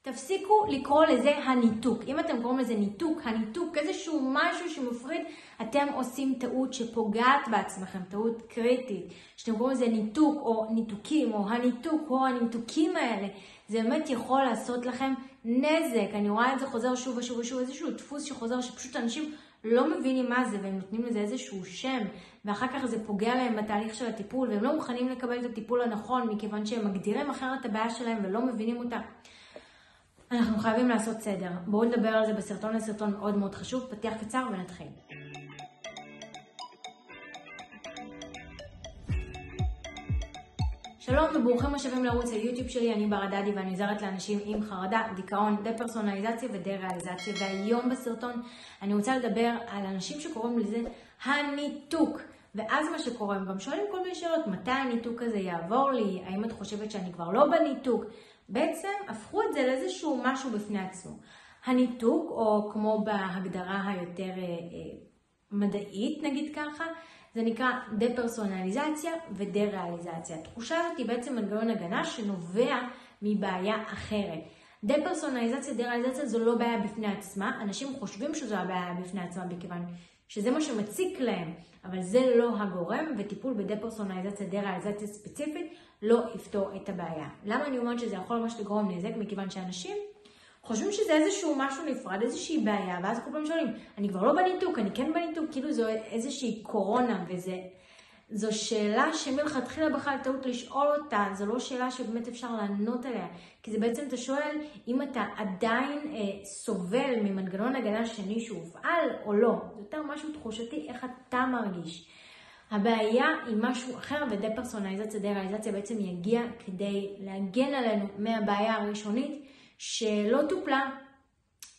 תפסיקו לקרוא לזה הניתוק. אם אתם קוראים לזה ניתוק, הניתוק, איזשהו משהו שמפריד, אתם עושים טעות שפוגעת בעצמכם, טעות קריטית. שאתם קוראים לזה ניתוק או ניתוקים או הניתוק או הניתוקים האלה, זה באמת יכול לעשות לכם נזק. אני רואה את זה חוזר שוב ושוב ושוב, איזשהו דפוס שחוזר שפשוט אנשים לא מבינים מה זה והם נותנים לזה איזשהו שם, ואחר כך זה פוגע להם בתהליך של הטיפול והם לא מוכנים לקבל את הטיפול הנכון מכיוון שהם מגדירים אחרת את הבעיה שלהם ולא מבינים אותה. אנחנו חייבים לעשות סדר. בואו נדבר על זה בסרטון, לסרטון מאוד מאוד חשוב. פתיח קצר ונתחיל. שלום וברוכים השבים לערוץ היוטיוב שלי, אני בר דדי ואני עוזרת לאנשים עם חרדה, דיכאון, דפרסונליזציה ודה-ריאליזציה. והיום בסרטון אני רוצה לדבר על אנשים שקוראים לזה הניתוק. ואז מה שקורה, הם גם שואלים כל מיני שאלות, מתי הניתוק הזה יעבור לי? האם את חושבת שאני כבר לא בניתוק? בעצם הפכו את זה לאיזשהו משהו בפני עצמו. הניתוק, או כמו בהגדרה היותר מדעית, נגיד ככה, זה נקרא דפרסונליזציה ודה-ריאליזציה. התחושה הזאת היא בעצם מנגנון הגנה שנובע מבעיה אחרת. דפרסונליזציה, דה-ריאליזציה זו לא בעיה בפני עצמה. אנשים חושבים שזו הבעיה בפני עצמה בכיוון שזה מה שמציק להם, אבל זה לא הגורם, וטיפול בדפרסונליזציה, דה-ריאליזציה ספציפית לא יפתור את הבעיה. למה אני אומרת שזה יכול ממש לגרום נזק? מכיוון שאנשים חושבים שזה איזשהו משהו נפרד, איזושהי בעיה, ואז כל פעם שואלים, אני כבר לא בניתוק, אני כן בניתוק, כאילו זו איזושהי קורונה, זו שאלה שמלכתחילה בכלל טעות לשאול אותה, זו לא שאלה שבאמת אפשר לענות עליה, כי זה בעצם אתה שואל אם אתה עדיין סובל ממנגנון הגנה שני שהופעל או לא. זה יותר משהו תחושתי, איך אתה מרגיש. הבעיה היא משהו אחר, ודפרסונליזציה, דה-ריאליזציה בעצם יגיע כדי להגן עלינו מהבעיה הראשונית שלא טופלה,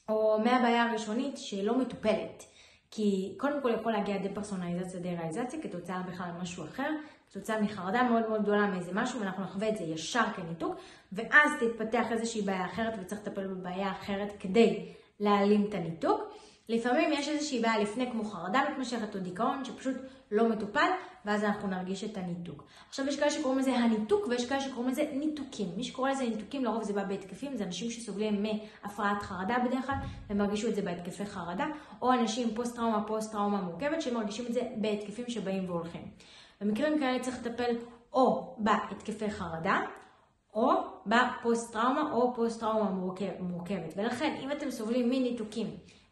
או מהבעיה הראשונית שלא מטופלת. כי קודם כל יכול להגיע דפרסונליזציה, דה-ריאליזציה, כתוצאה בכלל משהו אחר, כתוצאה מחרדה מאוד מאוד גדולה מאיזה משהו, ואנחנו נחווה את זה ישר כניתוק, ואז תתפתח איזושהי בעיה אחרת, וצריך לטפל בבעיה אחרת כדי להעלים את הניתוק. לפעמים יש איזושהי בעיה לפני כמו חרדה מתמשכת או דיכאון שפשוט לא מטופל, ואז אנחנו נרגיש את הניתוק. עכשיו יש כאלה שקוראים לזה הניתוק ויש כאלה שקוראים לזה ניתוקים. מי שקורא לזה ניתוקים לרוב זה בא בהתקפים, זה אנשים שסובלים מהפרעת חרדה בדרך כלל, והם מרגישו את זה בהתקפי חרדה, או אנשים עם פוסט-טראומה מורכבת שמרגישים את זה בהתקפים שבאים והולכים. במקרים כאלה צריך לטפל או בהתקפי חרדה, או בפוסט-טראומה או פוסט-טראומה מורכבת. ולכן אם אתם סובלים מניתוקים,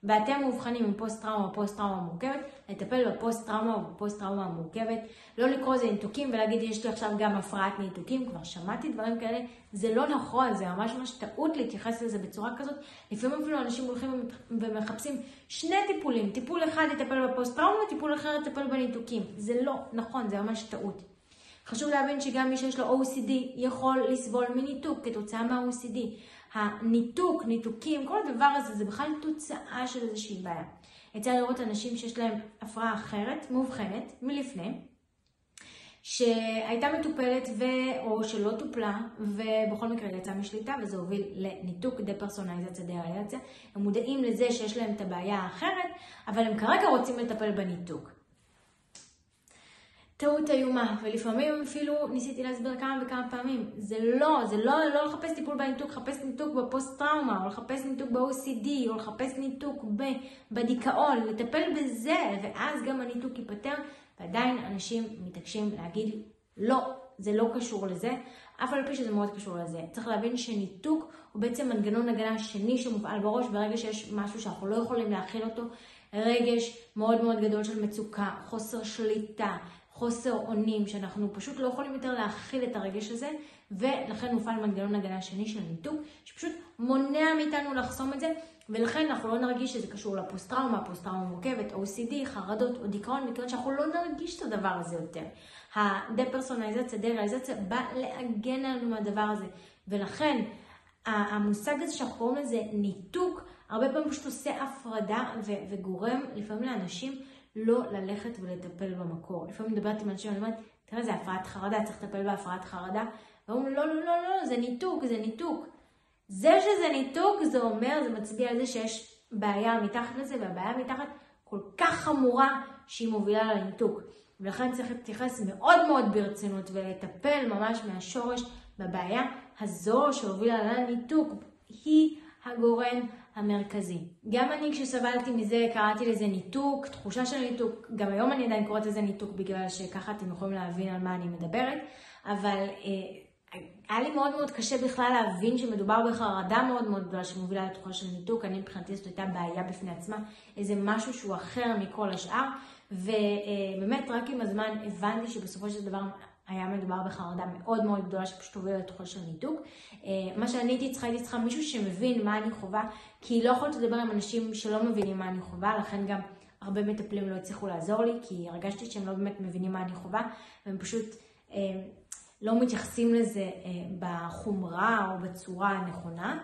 ואתם מאובחנים עם פוסט-טראומה או פוסט-טראומה מורכבת, לטפל בפוסט-טראומה או בפוסט-טראומה מורכבת, לא לקרוא זה ניתוקים ולהגיד יש לי עכשיו גם הפרעת ניתוקים, כבר שמעתי דברים כאלה, זה לא נכון, זה ממש טעות להתייחס לזה בצורה כזאת. לפעמים אפילו אנשים הולכים ומחפשים שני טיפולים, טיפול אחד יטפל בפוסט-טראומה, טיפול אחר יטפל בניתוקים, זה לא נכון, זה ממש טעות. חשוב להבין שגם מי שיש לו OCD יכול לסבול מניתוק כתוצאה מה-OCD. הניתוק, ניתוקים, כל הדבר הזה זה בכלל תוצאה של איזושהי בעיה. יצא לראות אנשים שיש להם הפרעה אחרת, מאובחנת, מלפני, שהייתה מטופלת או שלא טופלה, ובכל מקרה יצאה משליטה, וזה הוביל לניתוק, דפרסונליזציה, דה-ריאליזציה. הם מודעים לזה שיש להם את הבעיה האחרת, אבל הם כרגע רוצים לטפל בניתוק. טעות איומה, ולפעמים אפילו ניסיתי להסביר כמה וכמה פעמים. זה לא לחפש טיפול בניתוק, לחפש ניתוק בפוסט-טראומה, או לחפש ניתוק ב-OCD, או לחפש ניתוק בדיכאון, לטפל בזה, ואז גם הניתוק ייפטר, ועדיין אנשים מתעקשים להגיד, לא, זה לא קשור לזה, אף על פי שזה מאוד קשור לזה. צריך להבין שניתוק הוא בעצם מנגנון הגנה שני שמופעל בראש, ברגע שיש משהו שאנחנו לא יכולים להכיל אותו, רגש מאוד מאוד גדול של מצוקה, חוסר שליטה, חוסר אונים, שאנחנו פשוט לא יכולים יותר להכיל את הרגש הזה, ולכן מופעל מנגנון הגנה שני של ניתוק, שפשוט מונע מאיתנו לחסום את זה, ולכן אנחנו לא נרגיש שזה קשור לפוסט-טראומה, פוסט-טראומה מורכבת, OCD, חרדות או דיכאון, מכיוון שאנחנו לא נרגיש את הדבר הזה יותר. הדפרסונליזציה, דה-ריאליזציה, בא להגן עלינו מהדבר הזה, ולכן המושג הזה שאנחנו קוראים לזה ניתוק, הרבה פעמים פשוט עושה הפרדה וגורם לפעמים לאנשים לא ללכת ולטפל במקור. לפעמים מדברת עם אנשים, אני אומרת, תראה, זה הפרעת חרדה, צריך לטפל בהפרעת חרדה. ואומרים, לא, זה ניתוק, זה ניתוק. זה שזה ניתוק, זה אומר, זה מצביע על זה שיש בעיה מתחת לזה, והבעיה מתחת כל כך חמורה שהיא מובילה לניתוק. ולכן צריך להתייחס מאוד מאוד ברצינות ולטפל ממש מהשורש בבעיה הזו שהובילה לניתוק. היא הגורם המרכזי. גם אני כשסבלתי מזה קראתי לזה ניתוק, תחושה של ניתוק, גם היום אני עדיין קוראת לזה ניתוק בגלל שככה אתם יכולים להבין על מה אני מדברת, אבל היה לי מאוד מאוד קשה בכלל להבין שמדובר בחרדה מאוד מאוד גדולה שמובילה לתחושה של ניתוק. אני מבחינתי זאת הייתה בעיה בפני עצמה, איזה משהו שהוא אחר מכל השאר, ובאמת רק עם הזמן הבנתי שבסופו של דבר היה מדובר בחרדה מאוד מאוד גדולה שפשוט הובילה לתחושה של ניתוק. מה שאני הייתי צריכה מישהו שמבין מה אני חווה, כי לא יכולת לדבר עם אנשים שלא מבינים מה אני חווה, לכן גם הרבה מטפלים לא הצליחו לעזור לי, כי הרגשתי שהם לא באמת מבינים מה אני חווה, והם פשוט לא מתייחסים לזה בחומרה או בצורה הנכונה.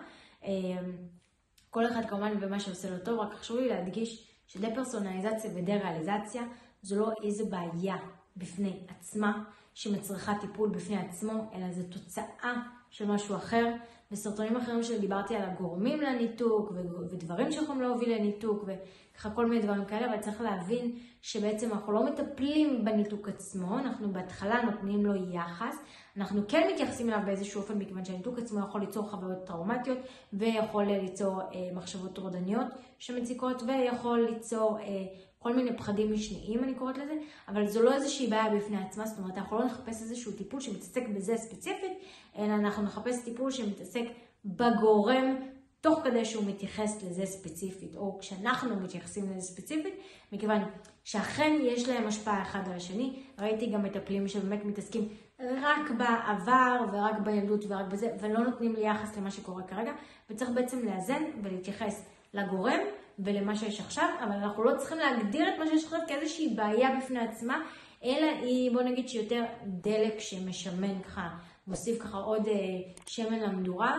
כל אחד כמובן במה שעושה לו טוב, רק חשוב לי להדגיש שדה-פרסונליזציה ודה-ריאליזציה זו לא איזו בעיה בפני עצמה שמצריכה טיפול בפני עצמו, אלא זו תוצאה של משהו אחר. בסרטונים אחרים שלי דיברתי על הגורמים לניתוק ודברים שיכולים להוביל לניתוק וככה כל מיני דברים כאלה, אבל צריך להבין שבעצם אנחנו לא מטפלים בניתוק עצמו, אנחנו בהתחלה נותנים לו יחס, אנחנו כן מתייחסים אליו באיזשהו אופן, מכיוון שהניתוק עצמו יכול ליצור חוויות טראומטיות ויכול ליצור מחשבות טורדניות שמציקות ויכול ליצור כל מיני פחדים משניים, אני קוראת לזה, אבל זו לא איזושהי בעיה בפני עצמה, זאת אומרת, אנחנו לא נחפש איזשהו טיפול שמתעסק בזה ספציפית, אלא אנחנו נחפש טיפול שמתעסק בגורם, תוך כדי שהוא מתייחס לזה ספציפית, או כשאנחנו מתייחסים לזה ספציפית, מכיוון שאכן יש להם השפעה אחד על השני. ראיתי גם מטפלים שבאמת מתעסקים רק בעבר ורק בילדות ורק בזה, ולא נותנים לי יחס למה שקורה כרגע, וצריך בעצם לאזן ולהתייחס לגורם ולמה שיש עכשיו, אבל אנחנו לא צריכים להגדיר את מה שיש עכשיו כאיזושהי בעיה בפני עצמה, אלא היא, בוא נגיד שיותר דלק שמשמן ככה, מוסיף ככה עוד שמן למדורה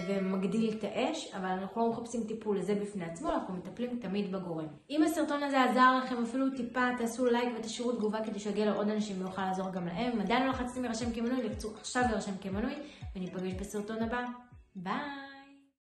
ומגדיל את האש, אבל אנחנו לא מחפשים טיפול לזה בפני עצמו, אנחנו מטפלים תמיד בגורם. אם הסרטון הזה עזר לכם אפילו טיפה, תעשו לייק ותשאירו תגובה כדי שיגיע לעוד אנשים ויוכל לעזור גם להם. עדיין לא לחצתם להירשם כמנוי, לחצו עכשיו להירשם כמנוי, וניפגש בסרטון הבא. ביי!